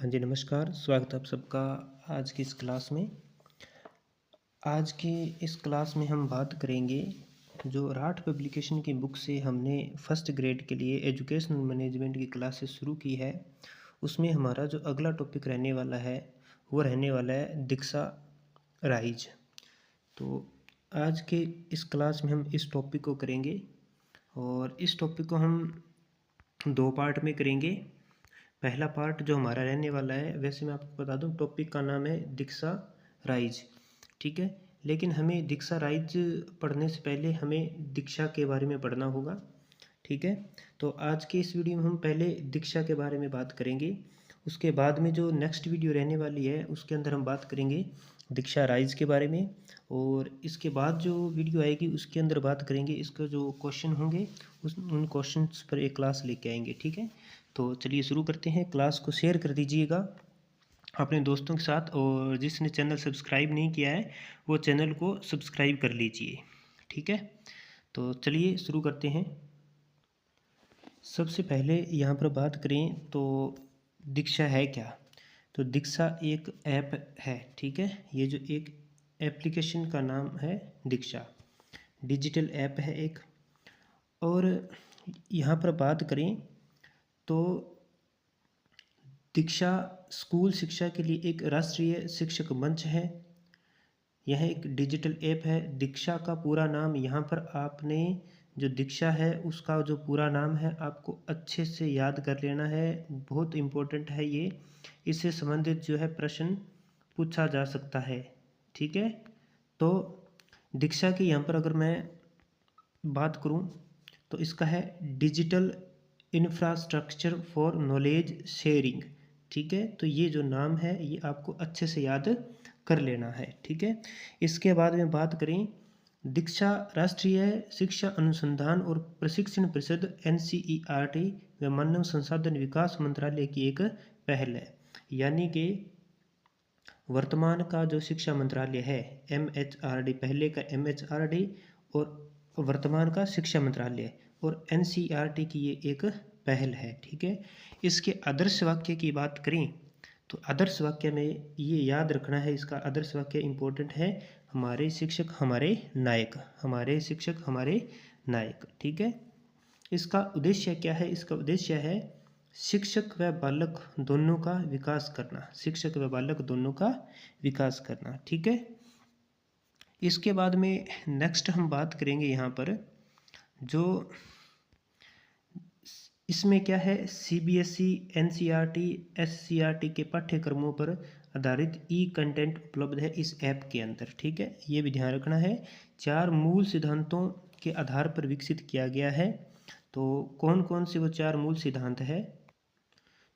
हाँ जी, नमस्कार। स्वागत है आप सबका आज की इस क्लास में। आज की इस क्लास में हम बात करेंगे जो राठ पब्लिकेशन की बुक से हमने फर्स्ट ग्रेड के लिए एजुकेशनल मैनेजमेंट की क्लासेस शुरू की है। उसमें हमारा जो अगला टॉपिक रहने वाला है वो रहने वाला है दीक्षा राइज। तो आज के इस क्लास में हम इस टॉपिक को करेंगे और इस टॉपिक को हम दो पार्ट में करेंगे। पहला पार्ट जो हमारा रहने वाला है, वैसे मैं आपको बता दूं टॉपिक का नाम है दीक्षा राइज, ठीक है। लेकिन हमें दीक्षा राइज पढ़ने से पहले हमें दीक्षा के बारे में पढ़ना होगा, ठीक है। तो आज के इस वीडियो में हम पहले दीक्षा के बारे में बात करेंगे। उसके बाद में जो नेक्स्ट वीडियो रहने वाली है उसके अंदर हम बात करेंगे दीक्षा राइज के बारे में, और इसके बाद जो वीडियो आएगी उसके अंदर बात करेंगे इसका जो क्वेश्चन होंगे उन क्वेश्चंस पर एक क्लास लेके आएंगे, ठीक है। तो चलिए शुरू करते हैं। क्लास को शेयर कर दीजिएगा अपने दोस्तों के साथ, और जिसने चैनल सब्सक्राइब नहीं किया है वो चैनल को सब्सक्राइब कर लीजिए, ठीक है। तो चलिए शुरू करते हैं। सबसे पहले यहाँ पर बात करें तो दीक्षा है क्या। तो दीक्षा एक ऐप है, ठीक है। ये जो एक एप्लीकेशन का नाम है दीक्षा, डिजिटल ऐप है एक। और यहाँ पर बात करें तो दीक्षा स्कूल शिक्षा के लिए एक राष्ट्रीय शिक्षक मंच है। यह एक डिजिटल ऐप है। दीक्षा का पूरा नाम यहाँ पर आपने जो दीक्षा है उसका जो पूरा नाम है आपको अच्छे से याद कर लेना है, बहुत इम्पोर्टेंट है ये। इससे संबंधित जो है प्रश्न पूछा जा सकता है, ठीक है। तो दीक्षा की यहाँ पर अगर मैं बात करूँ तो इसका है digital infrastructure for knowledge sharing, ठीक है। तो ये जो नाम है ये आपको अच्छे से याद कर लेना है, ठीक है। इसके बाद में बात करें, दीक्षा राष्ट्रीय शिक्षा अनुसंधान और प्रशिक्षण परिषद NCERT व मानव संसाधन विकास मंत्रालय की एक पहल है। यानी कि वर्तमान का जो शिक्षा मंत्रालय है MHRD, पहले का MHRD और वर्तमान का शिक्षा मंत्रालय, और NCERT की ये एक पहल है, ठीक है। इसके आदर्श वाक्य की बात करें तो आदर्श वाक्य में ये याद रखना है, इसका आदर्श वाक्य इम्पोर्टेंट है, हमारे शिक्षक हमारे नायक, हमारे शिक्षक हमारे नायक, ठीक है। इसका उद्देश्य क्या है। इसका उद्देश्य है शिक्षक व बालक दोनों का विकास करना, शिक्षक व बालक दोनों का विकास करना, ठीक है। इसके बाद में नेक्स्ट हम बात करेंगे यहाँ पर जो इसमें क्या है, CBSE NCERT SCERT के पाठ्यक्रमों पर आधारित कंटेंट उपलब्ध है इस ऐप के अंदर, ठीक है। ये भी ध्यान रखना है। 4 मूल सिद्धांतों के आधार पर विकसित किया गया है। तो कौन कौन से वो 4 मूल सिद्धांत है।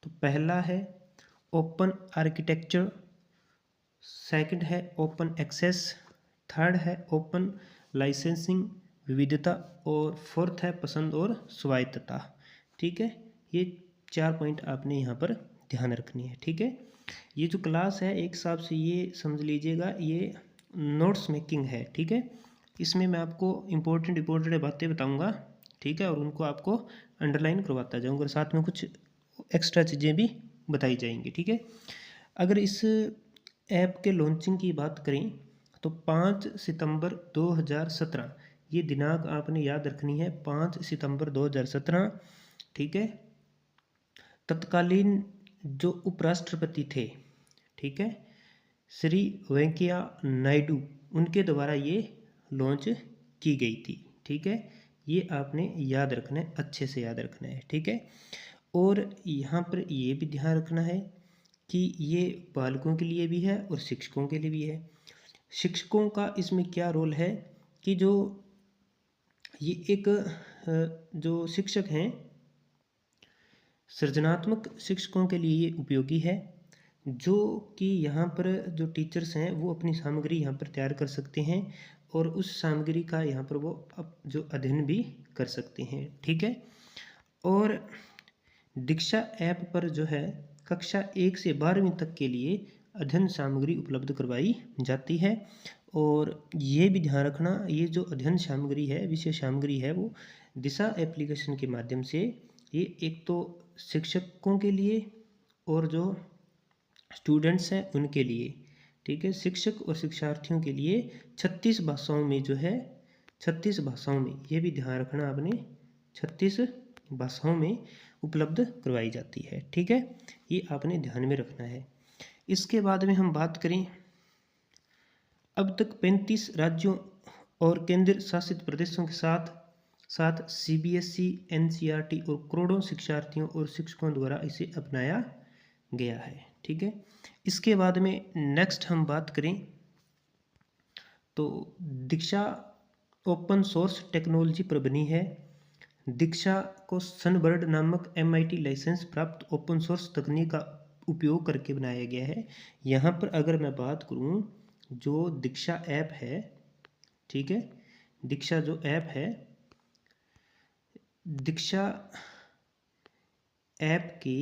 तो पहला है ओपन आर्किटेक्चर, सेकंड है ओपन एक्सेस, थर्ड है ओपन लाइसेंसिंग विविधता, और फोर्थ है पसंद और स्वायत्तता, ठीक है। ये 4 पॉइंट आपने यहाँ पर ध्यान रखनी है, ठीक है। ये जो क्लास है एक हिसाब से ये समझ लीजिएगा ये नोट्स मेकिंग है, ठीक है। इसमें मैं आपको इम्पोर्टेंट बातें बताऊँगा, ठीक है, और उनको आपको अंडरलाइन करवाता जाऊँगा, और साथ में कुछ एक्स्ट्रा चीज़ें भी बताई जाएंगी, ठीक है। अगर इस ऐप के लॉन्चिंग की बात करें तो 5 सितंबर 2017, ये दिनांक आपने याद रखनी है, 5 सितंबर 2017, ठीक है। तत्कालीन जो उपराष्ट्रपति थे, ठीक है, श्री वेंकैया नायडू, उनके द्वारा ये लॉन्च की गई थी, ठीक है। ये आपने याद रखना है, अच्छे से याद रखना है, ठीक है। और यहाँ पर ये भी ध्यान रखना है कि ये बालकों के लिए भी है और शिक्षकों के लिए भी है। शिक्षकों का इसमें क्या रोल है कि जो ये एक जो शिक्षक हैं सृजनात्मक शिक्षकों के लिए ये उपयोगी है, जो कि यहाँ पर जो टीचर्स हैं वो अपनी सामग्री यहाँ पर तैयार कर सकते हैं और उस सामग्री का यहाँ पर वो जो अध्ययन भी कर सकते हैं, ठीक है। और दीक्षा ऐप पर जो है कक्षा 1 से 12वीं तक के लिए अध्ययन सामग्री उपलब्ध करवाई जाती है। और ये भी ध्यान रखना, ये जो अध्ययन सामग्री है, विषय सामग्री है, वो दिशा एप्लीकेशन के माध्यम से ये एक तो शिक्षकों के लिए और जो स्टूडेंट्स हैं उनके लिए, ठीक है। शिक्षक और शिक्षार्थियों के लिए 36 भाषाओं में जो है, 36 भाषाओं में, ये भी ध्यान रखना आपने, 36 भाषाओं में उपलब्ध करवाई जाती है, ठीक है। ये आपने ध्यान में रखना है। इसके बाद में हम बात करें, अब तक 35 राज्यों और केंद्र शासित प्रदेशों के साथ साथ CBSE, NCERT और करोड़ों शिक्षार्थियों और शिक्षकों द्वारा इसे अपनाया गया है, ठीक है। इसके बाद में नेक्स्ट हम बात करें तो दीक्षा ओपन सोर्स टेक्नोलॉजी पर बनी है। दीक्षा को सनबर्ड नामक MIT लाइसेंस प्राप्त ओपन सोर्स तकनीक का उपयोग करके बनाया गया है। यहाँ पर अगर मैं बात करूँ, जो दीक्षा ऐप है, ठीक है, दीक्षा जो ऐप है, दीक्षा ऐप की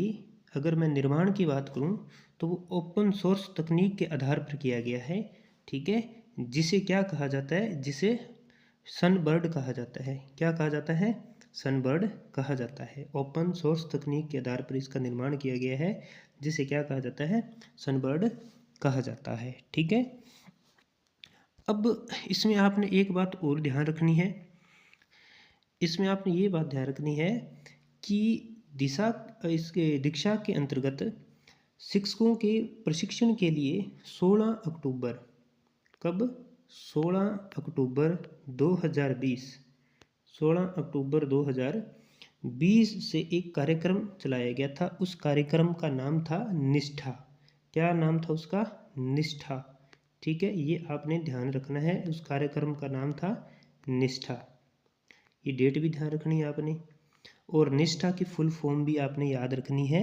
अगर मैं निर्माण की बात करूं तो वो ओपन सोर्स तकनीक के आधार पर किया गया है, ठीक है। जिसे क्या कहा जाता है, जिसे सनबर्ड कहा जाता है। क्या कहा जाता है? सनबर्ड कहा जाता है। ओपन सोर्स तकनीक के आधार पर इसका निर्माण किया गया है, जिसे क्या कहा जाता है? सनबर्ड कहा जाता है, ठीक है। अब इसमें आपने एक बात और ध्यान रखनी है, इसमें आपने ये बात ध्यान रखनी है कि दीक्षा के अंतर्गत शिक्षकों के प्रशिक्षण के लिए 16 अक्टूबर, कब? 16 अक्टूबर 2020, 16 अक्टूबर 2020 से एक कार्यक्रम चलाया गया था। उस कार्यक्रम का नाम था निष्ठा। क्या नाम था उसका? निष्ठा, ठीक है। ये आपने ध्यान रखना है, उस कार्यक्रम का नाम था निष्ठा। ये डेट भी ध्यान रखनी है आपने, और निष्ठा की फुल फॉर्म भी आपने याद रखनी है।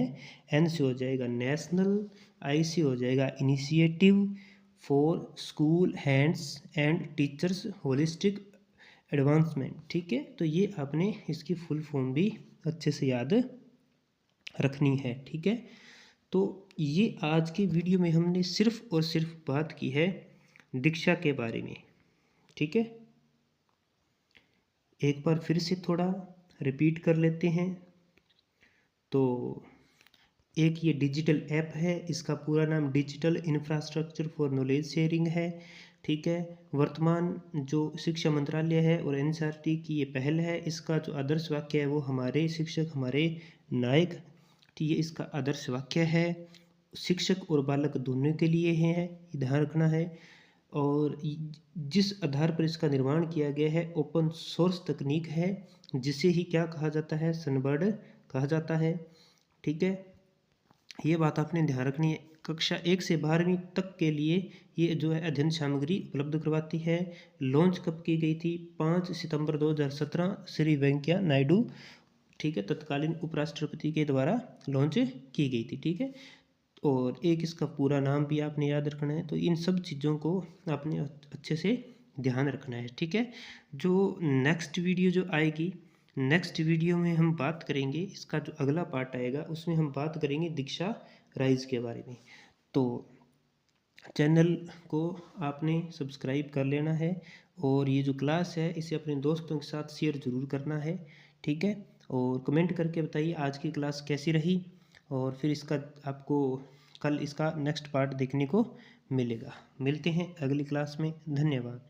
N से हो जाएगा नेशनल, I से हो जाएगा initiative for school hands and teachers holistic advancement, ठीक है। तो ये आपने इसकी फुल फॉर्म भी अच्छे से याद रखनी है, ठीक है। तो ये आज के वीडियो में हमने सिर्फ और सिर्फ बात की है दीक्षा के बारे में, ठीक है। एक बार फिर से थोड़ा रिपीट कर लेते हैं। तो एक ये डिजिटल ऐप है, इसका पूरा नाम digital infrastructure for knowledge sharing है, ठीक है। वर्तमान जो शिक्षा मंत्रालय है और NCERT की ये पहल है। इसका जो आदर्श वाक्य है वो हमारे शिक्षक हमारे नायक, ठीक है, इसका आदर्श वाक्य है। शिक्षक और बालक दोनों के लिए है, ये ध्यान रखना है। और जिस आधार पर इसका निर्माण किया गया है ओपन सोर्स तकनीक है, जिसे ही क्या कहा जाता है? सनबर्ड कहा जाता है, ठीक है। ये बात आपने ध्यान रखनी है। कक्षा 1 से 12वीं तक के लिए ये जो है अध्ययन सामग्री उपलब्ध करवाती है। लॉन्च कब की गई थी? 5 सितंबर 2017 श्री वेंकैया नायडू, ठीक है, तत्कालीन उपराष्ट्रपति के द्वारा लॉन्च की गई थी, ठीक है। और एक इसका पूरा नाम भी आपने याद रखना है। तो इन सब चीज़ों को आपने अच्छे से ध्यान रखना है, ठीक है। जो नेक्स्ट वीडियो जो आएगी, नेक्स्ट वीडियो में हम बात करेंगे, इसका जो अगला पार्ट आएगा उसमें हम बात करेंगे दीक्षा राइज के बारे में। तो चैनल को आपने सब्सक्राइब कर लेना है, और ये जो क्लास है इसे अपने दोस्तों के साथ शेयर ज़रूर करना है, ठीक है। और कमेंट करके बताइए आज की क्लास कैसी रही, और फिर इसका आपको कल इसका नेक्स्ट पार्ट देखने को मिलेगा। मिलते हैं अगली क्लास में। धन्यवाद।